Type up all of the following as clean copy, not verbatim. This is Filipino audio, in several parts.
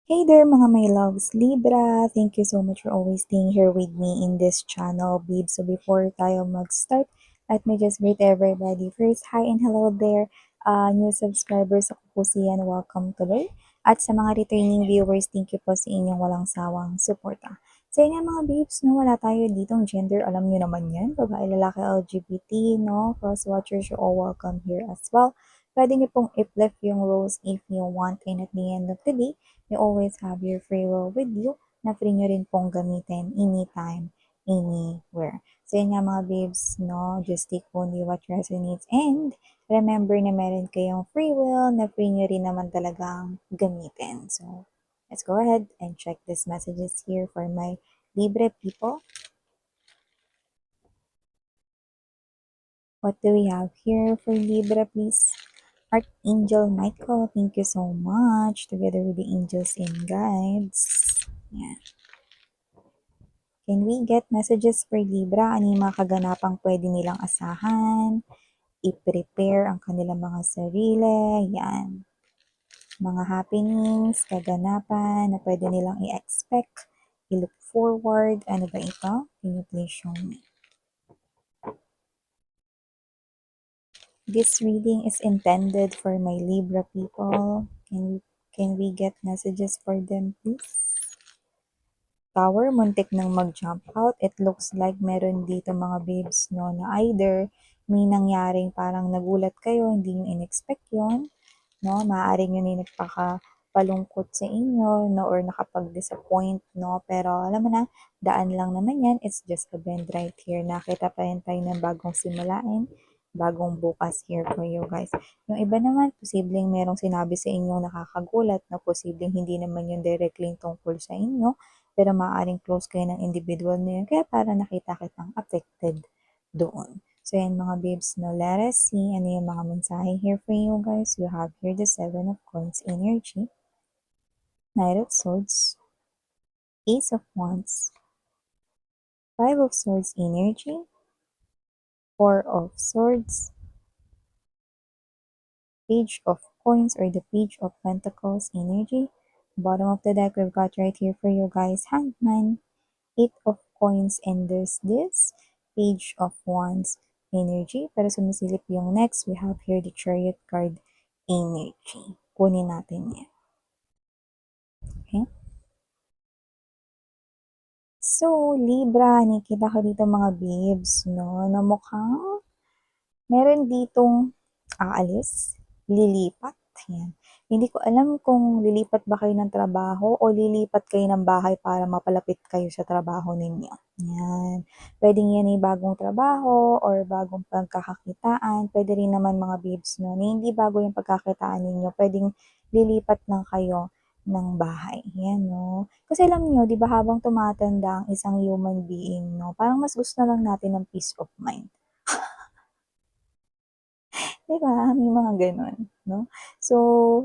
Hey there mga my loves, Libra! Thank you so much for always staying here with me in this channel, babe. So before tayo mag-start, let me just greet everybody. First, hi and hello there. New subscribers, ako po si Yan. Welcome tuloy. At sa mga returning viewers, thank you po sa inyong walang sawang suporta. Sa inyo mga babes, no, wala tayo ditong gender. Alam nyo naman yan. Babae, lalaki, LGBT, no? Cross-watchers, you're all welcome here as well. Pwede nyo pong i-flip yung roles if you want. And at the end of the day, you always have your free will with you na free nyo rin pong gamitin anytime, anywhere. So yun nga mga babes, no? Just take only what resonates and remember na meron kayong free will na free nyo rin naman talagang gamitin. So let's go ahead and check these messages here for my Libre people. What do we have here for Libra, please? Archangel Michael, thank you so much. Together with the angels and guides. Yeah. Can we get messages for Libra? Ano yung mga kaganapang pwede nilang asahan? I-prepare ang kanilang mga sarili. Yan. Mga happenings, kaganapan na pwede nilang i-expect, i-look forward. Ano ba ito? Can you please show me? This reading is intended for my Libra people. Can we get messages for them, please? Tower, muntik nang mag-jump out. It looks like meron dito mga babes, no, na either may nangyaring parang nagulat kayo, hindi nyo in-expect yun, no, maaaring yun yung nagpakapalungkot sa inyo, no, or nakapag-disappoint, no, pero alam mo na, daan lang naman yan, it's just a bend right here. Nakita pa rin tayo ng bagong simulain, bagong bukas here for you guys. Yung iba naman, posibleng merong sinabi sa inyo nakakagulat, na posibleng hindi naman yung directly tungkol sa inyo, pero maaaring close kayo ng individual na yun. Kaya para nakita kitang affected doon. So yan mga babes, no, let us see ano yung mga mensahe here for you guys. You have here the 7 of Coins energy, Knight of Swords, Ace of Wands, 5 of Swords energy, 4 of Swords, Page of Coins or the Page of Pentacles energy. Bottom of the deck, we've got right here for you guys, Hangman, 8 of Coins, and there's this Page of Wands energy. Pero sumisilip yung next, we have here the Chariot card energy. Kunin natin yan. Okay? So, Libra, nakita ko dito mga babes, no, na mukhang meron ditong aalis, lilipat. Yan. Hindi ko alam kung lilipat ba kayo ng trabaho o lilipat kayo ng bahay para mapalapit kayo sa trabaho ninyo. Yan. Pwedeng yan ay bagong trabaho or bagong pagkakakitaan. Pwede rin naman mga babes, no, na hindi bago yung pagkakitaan ninyo. Pwedeng lilipat lang kayo ng bahay. Yan, no. Kasi alam niyo, di ba habang tumatanda ang isang human being, no, parang mas gusto lang natin ng peace of mind. 'Di ba, may mga gano'n, 'no? So,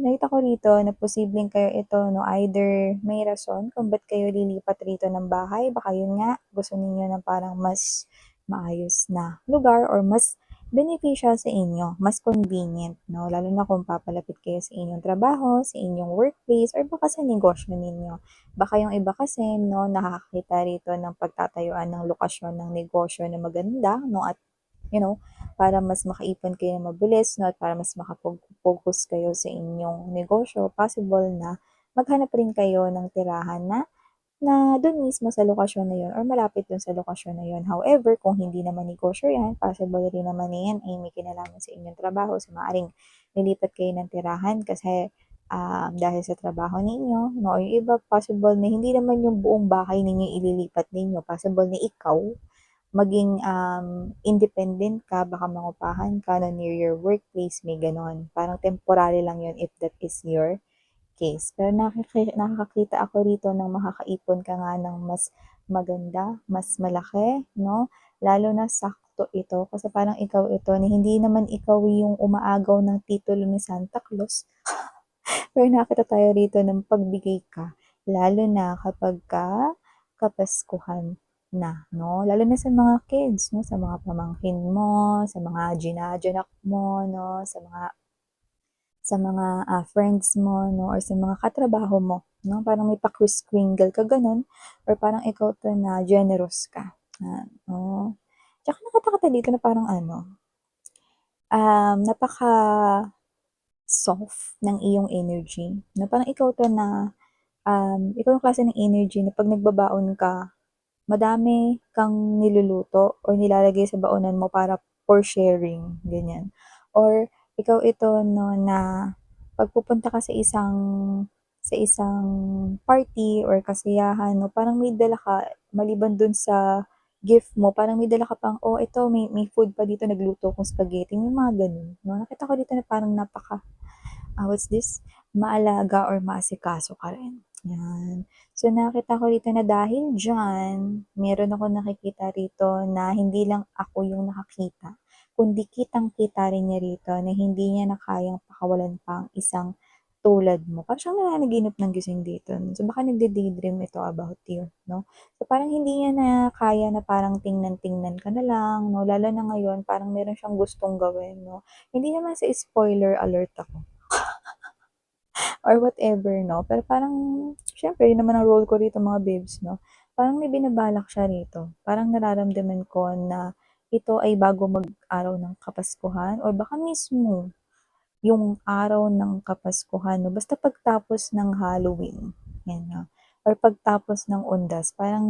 nakita ko rito na posibleng kayo ito, 'no, either may rason kung ba't kayo lilipat rito ng bahay, baka yun nga, gusto ninyo ng parang mas maayos na lugar or mas beneficial sa inyo, mas convenient, 'no? Lalo na kung papalapit kayo sa inyong trabaho, sa inyong workplace, or baka sa negosyo ninyo. Baka yung iba kasi, 'no, nakakakita rito ng pagtatayuan ng lokasyon ng negosyo na maganda, 'no, at para mas makaipon kayo ng mabilis, no, at para mas makapag-focus kayo sa inyong negosyo, possible na maghanap rin kayo ng tirahan na dun mismo sa lokasyon na yun or malapit dun sa lokasyon na yun. However, kung hindi naman negosyo yan, possible rin naman na yan ay may kinalaman sa inyong trabaho. So, maaaring lilipat kayo ng tirahan kasi dahil sa trabaho ninyo, no, or yung iba, possible na hindi naman yung buong bahay ninyo ililipat ninyo. Possible na ikaw, maging independent ka, baka mangupahan ka na near your workplace, may ganon. Parang temporary lang yun if that is your case. Pero nakakakita ako rito ng makakaipon ka nga ng mas maganda, mas malaki, no? Lalo na sakto ito kasi parang ikaw ito, na hindi naman ikaw yung umaagaw ng titulo ni Santa Claus. Pero nakita tayo rito ng pagbigay ka, lalo na kapag kapaskuhan na, no? Lalo na sa mga kids, no? Sa mga pamangkin mo, sa mga ginaganak mo, no? Sa mga sa mga, friends mo 'no or sa mga katrabaho mo 'no, parang may pa-kris-kringle ka gano'n or parang ikaw 'to na generous ka, oo. Tsaka nakita kita dito na parang ano, napaka-soft ng iyong energy na parang ikaw 'to na, ikaw yung klase ng energy na 'pag nagbabaon ka, madami kang niluluto or nilalagay sa baonan mo para for sharing, ganyan. Or ikaw ito 'no na 'pag pupunta ka sa isang party or kasiyahan 'no, parang may dala ka maliban dun sa gift mo, parang may dala ka pang, "Oh, ito may food pa dito, nagluto akong spaghetti." May mga gano'n 'no. Nakita ko dito na parang what's this, maalaga or maasikaso ka rin, 'yan. So, nakita ko dito na dahil diyan, meron akong nakikita rito na hindi lang ako yung nakakita, kundi kitang-kita rin niya rito na hindi niya na kayang pakawalan pa ang isang tulad mo. Parang siyang nananaginip ng gising dito. So, baka nagde-daydream ito about you, 'no? So, parang hindi niya na kaya na parang tingnan-tingnan ka na lang, 'no? Lalo na ngayon parang meron siyang gustong gawin, 'no? Hindi naman sa spoiler alert ako or whatever 'no, pero parang siyempre yun naman ang role ko rito mga babes 'no, parang may binabalak siya rito. Parang nararamdaman ko na ito ay bago mag-araw ng Kapaskuhan or baka mismo yung araw ng Kapaskuhan 'no, basta pagtapos ng Halloween, 'yan 'no, or pagtapos ng Undas parang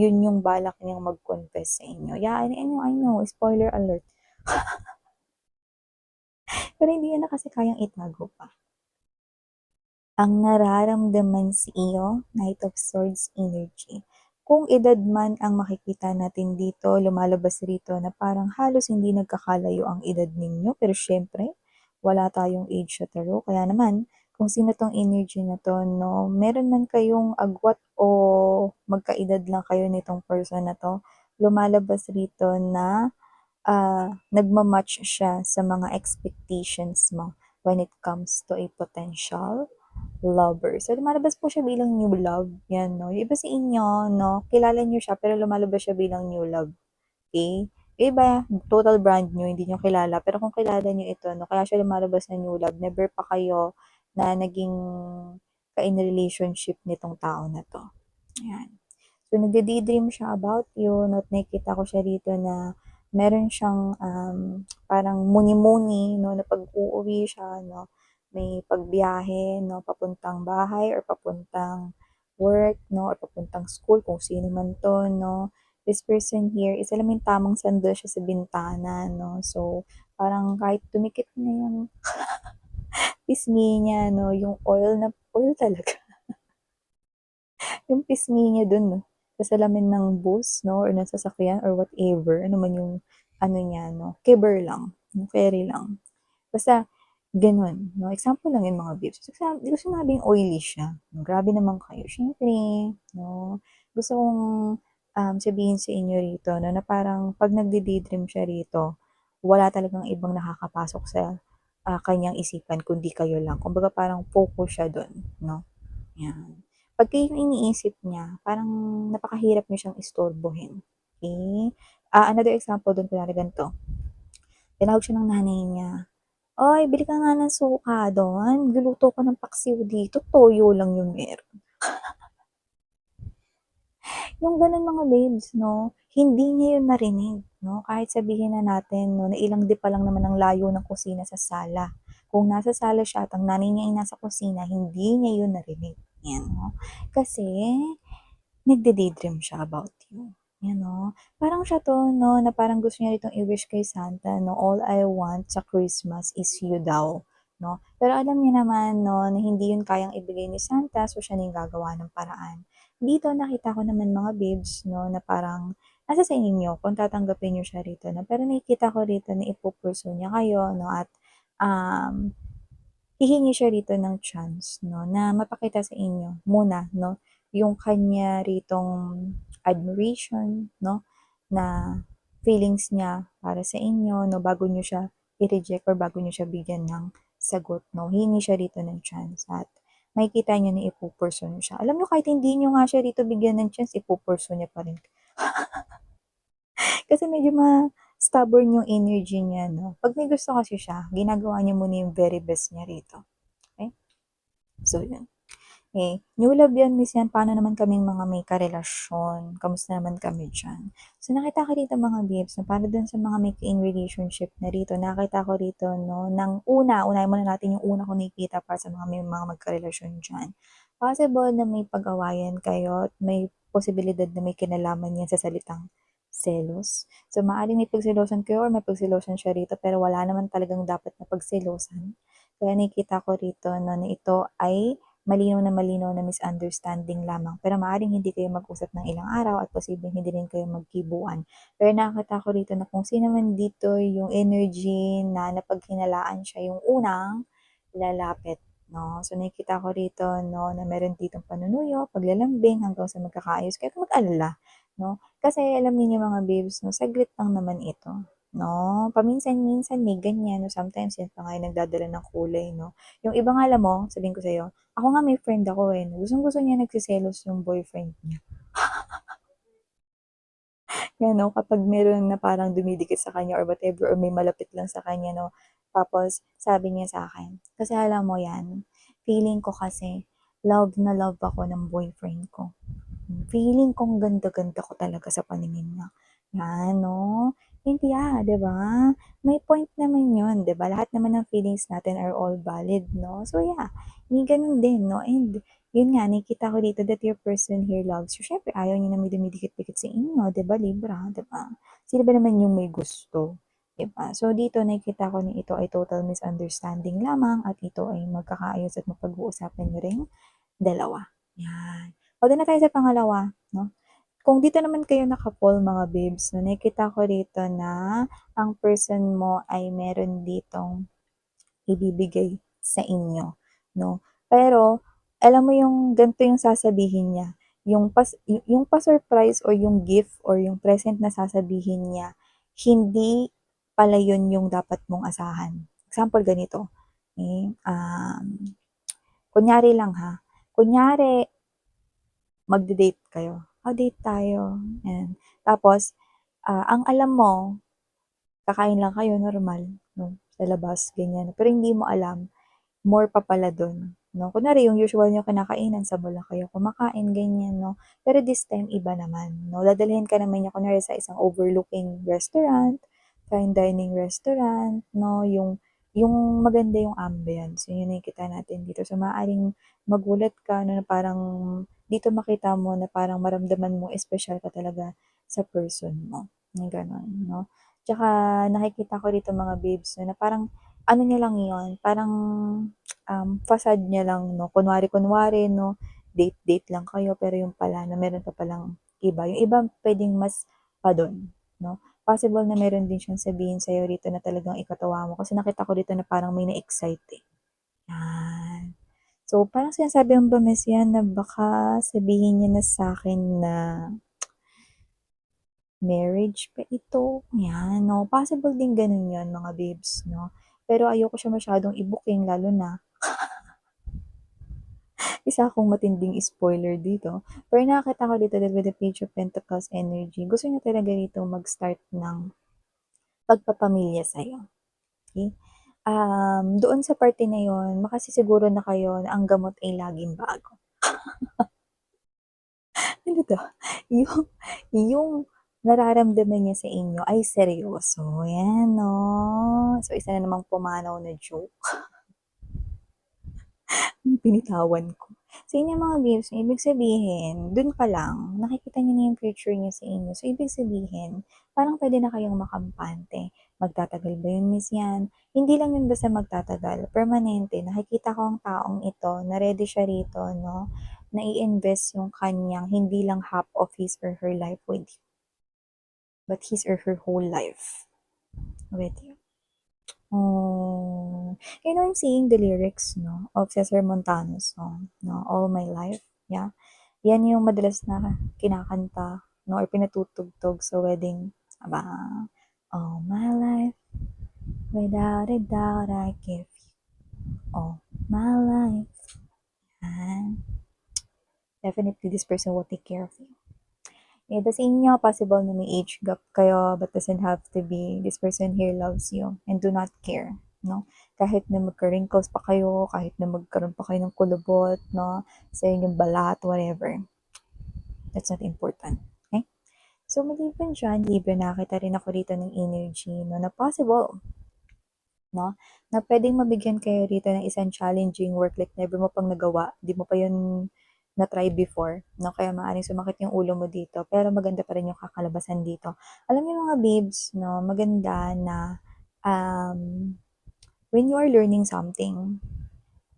yun yung balak niyang mag-confess sa inyo. Yeah, I know, spoiler alert. Pero hindi niya na kasi kayang itago pa. Ang nararamdaman sa iyo, Knight of Swords energy. Kung edad man ang makikita natin dito, lumalabas rito na parang halos hindi nagkakalayo ang edad ninyo, pero siyempre, wala tayong age sa tarot. Kaya naman, kung sino 'tong energy na 'to 'no, meron man kayong agwat o magkaedad lang kayo nitong person na 'to, lumalabas rito na nagma-match siya sa mga expectations mo when it comes to a potential lover. So, lumalabas po siya bilang new love, 'yan 'no. Yung iba sa inyo 'no, kilala niyo siya pero lumalabas siya bilang new love, okey? Yung iba, total brand new, hindi niyo kilala. Pero kung kilala niyo ito 'no, kaya siya lumalabas na new love, never pa kayo na naging ka-in relationship nitong tao na 'to, ayan. So, nagde-daydream siya about you 'no, at nakikita ko siya dito na meron siyang, parang muni-muni 'no, na 'pag uuwi siya 'no, may pagbiyahe 'no, papuntang bahay or papuntang work 'no, or papuntang school kung sino man 'to 'no. This person here is alam mo yung tamang sandal siya sa bintana 'no, so parang kahit dumikit na yung pisngi niya 'no, yung oil talaga. Yung pisngi niya dun 'no, sa salamin ng bus 'no or ng sasakyan or whatever, ano man yung ano niya 'no, kiber lang, yung keri lang. Basta gano'n 'no, example lang yun mga babes. Di ko sinabing oily siya, grabe naman kayo. Siyempre 'no, gusto kong, sabihin sa inyo rito 'no, na parang 'pag nagde-daydream siya rito, wala talagang ibang nakakapasok sa, kaniyang isipan kundi kayo lang. Kumbaga parang focus siya dun 'no. 'Yan. Pagka yung iniisip niya, parang napakahirap niyo siyang istorbohin, okey? Another example dun kunwari ganito, tinawag siya ng nanay niya, "Uy, bili ka nga ng suka do'n, nagluluto ako ng paksiw dito, toyo lang yung meron." Yung gano'n mga babes 'no, hindi niya yun narinig 'no, kahit sabihin na natin 'no, na ilang pa lang naman ang layo ng kusina sa sala. Kung nasa sala siya at ang nanay niya ay nasa kusina, hindi niya yun narinig, 'yan 'no. Kasi nagde-daydream siya about you, you know? Parang siya 'to 'no, na parang gusto niya itong i-wish kay Santa 'no, "All I want sa Christmas is you daw." 'No? Pero alam niya naman 'no, na hindi yun kayang ibigay ni Santa, so siya na yung gagawa ng paraan. Dito nakita ko naman mga babes 'no, na parang nasa sa inyo kung tatanggapin niyo siya rito 'no, pero nakikita ko rito na ipu-pursue niya kayo 'no, at, um hihingi siya rito ng chance 'no, na mapakita sa inyo muna 'no, yung kanya ritong admiration 'no, na feelings niya para sa inyo 'no, bago niyo siya i-reject or bago niyo siya bigyan ng sagot 'no. Hihingi siya rito ng chance at makikita niyo na ipu-pursue niyo siya. Alam niyo kahit hindi niyo nga siya rito bigyan ng chance, ipu-pursue niya pa rin. Kasi medyo stubborn yung energy niya 'no. 'Pag may gusto kasi siya, ginagawa niya muna yung very best niya rito, okey? So yun. New love yan miss yan, paano naman kaming mga may karelasyon, kamusta naman kami diyan? So nakita ko rito mga babes 'no, para dun sa mga may in relationship na rito, nakita ko rito 'no, ng unahin muna natin yung una kong nakikita para sa mga may mga magkarelasyon diyan. Possible na may pag-awayan kayo at may posibilidad na may kinalaman yan sa salitang selos. So maaaring may pagselosan kayo or may pagselosan siya rito pero wala naman talagang dapat na pagselosan. Kaya nakikita ko rito 'no, na ito ay malinaw na misunderstanding lamang. Pero maaaring hindi kayo mag-usap ng ilang araw at posibleng hindi rin kayo magkibuan. Pero nakakita ko rito na kung sino man dito yung energy na napaghinalaan siya yung unang lalapit, 'no. So nakikita ko rito 'no, na meron ditong panunuyo, paglalambing hanggang sa magkakaayos kayo, huwag mag-alala, 'no. Kasi alam niyo mga babes 'no, saglit lang naman ito, 'no. Paminsan-minsan may ganyan 'no, sometimes yan pa nga yung nagdadala ng kulay 'no. Yung iba nga alam mo, sabihin ko sa'yo, ako nga may friend ako, eh, gustong-gusto niya nagseselos yung boyfriend niya. Yan 'no, kapag meron na parang dumidikit sa kanya or whatever or may malapit lang sa kanya 'no, tapos sabi niya sa'kin, "Kasi alam mo 'yan, feeling ko kasi love na love ako ng boyfriend ko." Feeling kong ganda-ganda ko talaga sa paningin niya. Yan 'no, hindi 'di ba? May point naman yun, 'di ba? Lahat naman ng feelings natin are all valid 'no? So yeah, may ganun din 'no, and yun nga nakikita ko dito that your person here loves you. Siyempre ayaw niya na may dumidikit-dikit sa inyo, 'di ba, Libra, 'di ba? Sino ba naman yung may gusto, 'di ba? So dito nakikita ko na ito ay total misunderstanding lamang at ito ay magkakaayos at mapag-uusapan niyo ring dalawa, yan. O doon na tayo sa pangalawa 'no. Kung dito naman kayo naka-fall mga babes 'no, nakikita ko rito na ang person mo ay meron ditong ibibigay sa inyo 'no. Pero alam mo yung ganito yung sasabihin niya, yung pa-surprise or yung gift or yung present na sasabihin niya, hindi pala yun yung dapat mong asahan. Example ganito, kunyari lang ha, kunyari magde-date kayo, date tayo, ayan. Tapos, ang alam mo, kakain lang kayo normal 'no, sa labas ganyan, pero hindi mo alam more pa pala dun 'no. Kunwari yung usual niyong kinakainan sa mall lang kayo kumakain ganyan 'no, pero this time iba naman 'no. Dadalhin ka naman niya kunwari sa isang overlooking restaurant, fine dining restaurant 'no, yung maganda yung ambience, yun yung nakikita natin dito. So maaaring magulat ka 'no, na parang dito makita mo na parang maramdaman mo espesyal ka talaga sa person mo, yung gano'n 'no. Tsaka nakikita ko rito mga babes 'no, na parang ano niya lang yun, parang, facade niya lang 'no, kunwari-kunwari 'no, date-date lang kayo pero yung pala na meron pa palang iba. Yung iba puwedeng mas pa dun 'no. Possible na meron din siyang sabihin sa'yo rito na talagang ikatuwa mo kasi nakita ko dito na parang may na-excite, eh, yan. So, parang sinasabi mo ba miss yan na baka sabihin niya na sa'kin na marriage pa ito, 'yan 'no. Possible din gano'n 'yon mga babes 'no. Pero ayoko siya masyadong i-booking lalo na isa akong matinding spoiler dito. Pero nakakita ko dito that with the Page of Pentacles energy, gusto niya talaga dito mag-start ng pagpapamilya sa'yo, okey? Doon sa parte na 'yon makasisiguro na kayo na ang gamot ay laging bago. Ano 'to, yung yung nararamdaman niya sa inyo ay seryoso, 'yan 'no. So, isa na namang pumanaw na joke yung binitawan ko. Sa inyo mga babes, ibig sabihin dun pa lang nakikita niyo na yung future niya sa inyo. So, ibig sabihin parang puwede na kayong makampante. Magtatagal ba yun miss 'yan? Hindi lang yun basta magtatagal, permanente. Nakikita ko ang taong ito na ready siya rito 'no, na i-invest yung kanyang hindi lang half of his or her life with you, but his or her whole life with you. Oh, you know, I'm seeing the lyrics 'no, of Cesar Montano's song 'no, All My Life, yeah. Yan yung madalas na kinakanta 'no, or pinatutugtog sa wedding, 'di ba? All my life, without a doubt I give you all my life, and definitely this person will take care of you. Eh, sa inyo, possible na may age gap kayo, but doesn't have to be. This person here loves you and do not care, no? Kahit na magka-wrinkles pa kayo, kahit na magkaroon pa kayo ng kulubot, no? Sa inyong balat, whatever. That's not important. Okay? So, maliban dyan, libre nakita rin ako dito ng energy, no? Na possible, no? Na pwedeng mabigyan kayo rito ng isang challenging work like never mo pang nagawa, di mo pa yun na-try before, no? Kaya maaaring sumakit yung ulo mo dito, pero maganda pa rin yung kakalabasan dito. Alam niyo mga babes, no, maganda na um, when you are learning something,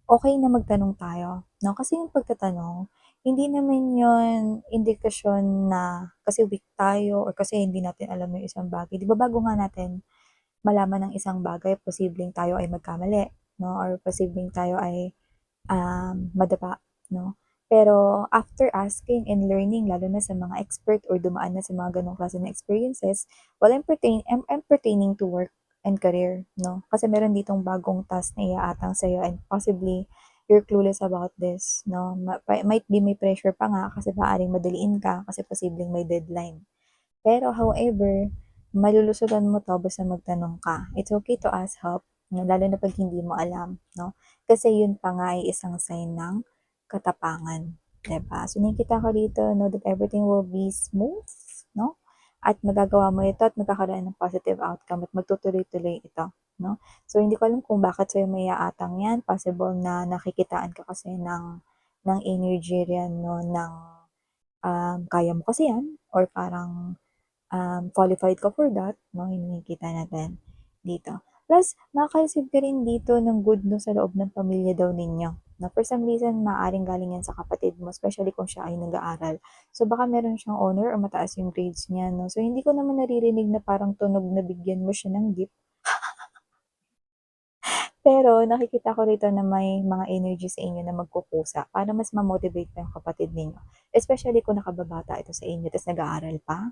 okay na magtanong tayo, no? Kasi yung pagtatanong, hindi naman yun indikasyon na kasi weak tayo or kasi hindi natin alam yung isang bagay. Di ba bago nga natin malaman ng isang bagay, posibleng tayo ay magkamali, no? Or posibleng tayo ay madapa, no? Pero after asking and learning, lalo na sa mga expert or dumaan na sa mga ganong klase ng experiences, well, I'm pertaining to work and career, no? Kasi meron ditong bagong task na iaatang sa'yo and possibly you're clueless about this, no? Might be may pressure pa nga kasi maaaring madaliin ka kasi posibleng may deadline. Pero however, malulusodan mo 'to basta magtanong ka. It's okay to ask help, no, lalo na 'pag hindi mo alam, 'no? Kasi yun pa nga ay isang sign ng katapangan, 'di ba? So, nakikita ko dito, no, that everything will be smooth, no? At magagawa mo ito at magkakaroon ng positive outcome at magtutuloy-tuloy ito, no? So, hindi ko alam kung bakit sa'yo may aatang 'yan. Possible na nakikitaan ka kasi ng energy riyan, no, ng, kaya mo kasi 'yan or parang qualified ka for that, no, yung nakikita natin dito. Plus, makaka-receive ka rin dito ng good news sa loob ng pamilya daw ninyo. Na for some reason, maaring galing yan sa kapatid mo, especially kung siya ay nag-aaral. So, baka meron siyang honor or mataas yung grades niya, no? So, hindi ko naman naririnig na parang tunog na bigyan mo siya ng gift. Pero nakikita ko rito na may mga energy sa inyo na magkukusa para mas ma-motivate pa yung kapatid ninyo. Especially kung nakababata ito sa inyo, tapos nag-aaral pa.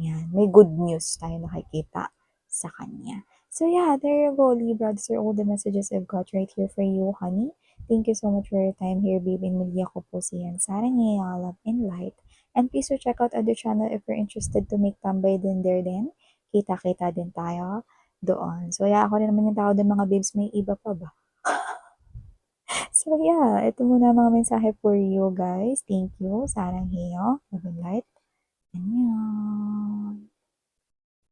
Yan, may good news tayo nakikita sa kanya. So yeah, there you go, Libra. These are all the messages I've got right here for you, honey. Thank you so much for your time here, babe. And Melia ko po siyan. Sarangaya, love and light. And please do check out other channel if you're interested to make tambay din there din. Kita-kita din tayo doon. So yeah, ako rin naman yung tao din mga babes, may iba pa ba? So yeah, ito muna mga mensahe for you guys. Thank you. Sarang heyo. Love and light. Annyeong.